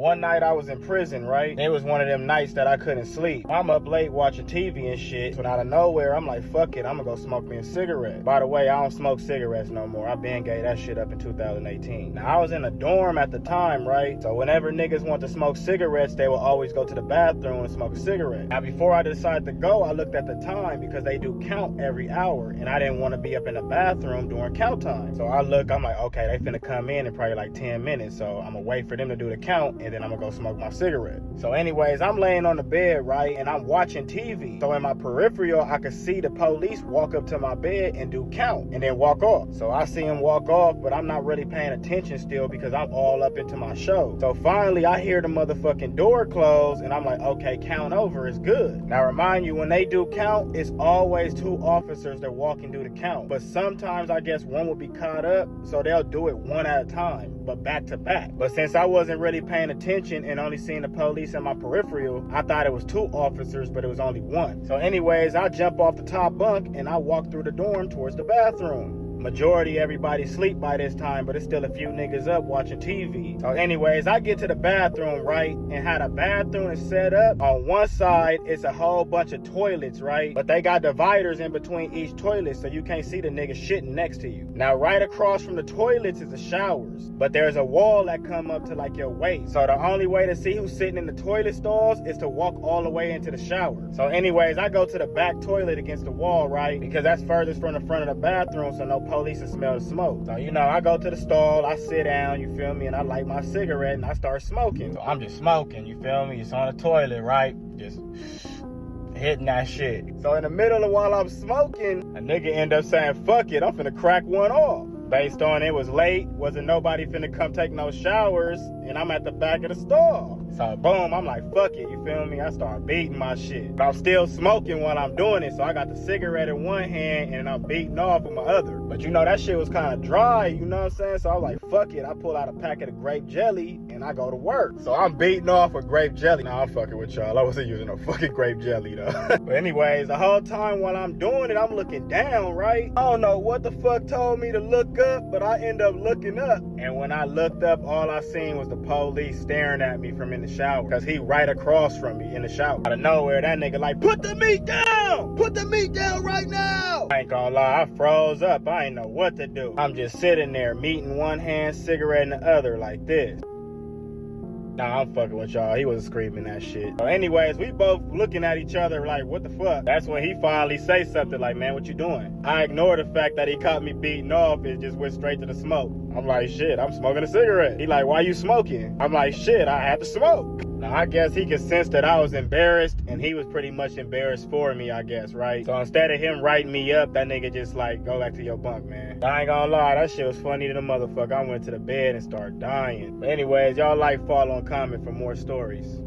One night I was in prison, right? It was one of them nights that I couldn't sleep. I'm up late watching TV and shit. So out of nowhere, I'm like, fuck it, I'm gonna go smoke me a cigarette. By the way, I don't smoke cigarettes no more. I been gave that shit up in 2018. Now, I was in a dorm at the time, right? So whenever niggas want to smoke cigarettes, they will always go to the bathroom and smoke a cigarette. Now, before I decided to go, I looked at the time because they do count every hour. And I didn't want to be up in the bathroom during count time. So I look, I'm like, okay, they finna come in probably like 10 minutes. So I'm gonna wait for them to do the count and then I'm gonna go smoke my cigarette. So anyways, I'm laying on the bed, right, and I'm watching TV. So in my peripheral, I could see the police walk up to my bed and do count and then walk off. So I see them walk off, but I'm not really paying attention still because I'm all up into my show. So finally, I hear the motherfucking door close and I'm like, okay, count over is good. Now remind you, when they do count, it's always two officers that walk and do the count. But sometimes I guess one will be caught up, so they'll do it one at a time, but back to back. But since I wasn't really paying attention and only seeing the police in my peripheral, I thought it was two officers, but it was only one. So anyways, I jump off the top bunk and I walk through the dorm towards the bathroom. Majority everybody sleep by this time, but it's still a few niggas up watching TV. So anyways, I get to the bathroom, right? And how the bathroom is set up, on one side, it's a whole bunch of toilets, right? But they got dividers in between each toilet, so you can't see the nigga shitting next to you. Now, right across from the toilets is the showers, but there's a wall that come up to like your waist. So the only way to see who's sitting in the toilet stalls is to walk all the way into the shower. So anyways, I go to the back toilet against the wall, right? Because that's furthest from the front of the bathroom, so no police can smell the smoke. So, you know, I go to the stall, I sit down, you feel me, and I light my cigarette and I start smoking. So I'm just smoking, you feel me? It's on the toilet, right? Just hitting that shit. So in the middle of while I'm smoking, a nigga end up saying, fuck it, I'm finna crack one off. Based on it was late, wasn't nobody finna come take no showers, and I'm at the back of the stall. So boom, I'm like, fuck it, you feel me? I start beating my shit. But I'm still smoking while I'm doing it, so I got the cigarette in one hand and I'm beating off with my other. But you know, that shit was kind of dry, you know what I'm saying? So I was like, fuck it, I pull out a packet of grape jelly and I go to work. So I'm beating off with grape jelly. Nah, I'm fucking with y'all. I wasn't using no fucking grape jelly though. But anyways, the whole time while I'm doing it, I'm looking down, right? I don't know what the fuck told me to look up, but I end up looking up. And when I looked up, all I seen was the police staring at me from in the shower. Cause he right across from me in the shower. Out of nowhere, that nigga like, put the meat down! Put the meat down right now! I ain't gonna lie, I froze up. I ain't know what to do. I'm just sitting there, meat in one hand, cigarette in the other, like this. Nah, I'm fucking with y'all. He was screaming that shit. So anyways, we both looking at each other like, what the fuck? That's when he finally say something like, man, what you doing? I ignore the fact that he caught me beating off and just went straight to the smoke. I'm like, shit, I'm smoking a cigarette. He like, why you smoking? I'm like, shit, I had to smoke. Now, I guess he could sense that I was embarrassed, and he was pretty much embarrassed for me, I guess, right? So instead of him writing me up, that nigga just like, go back to your bunk, man. I ain't gonna lie, that shit was funny to the motherfucker. I went to the bed and started dying. But anyways, y'all like, follow, and comment for more stories.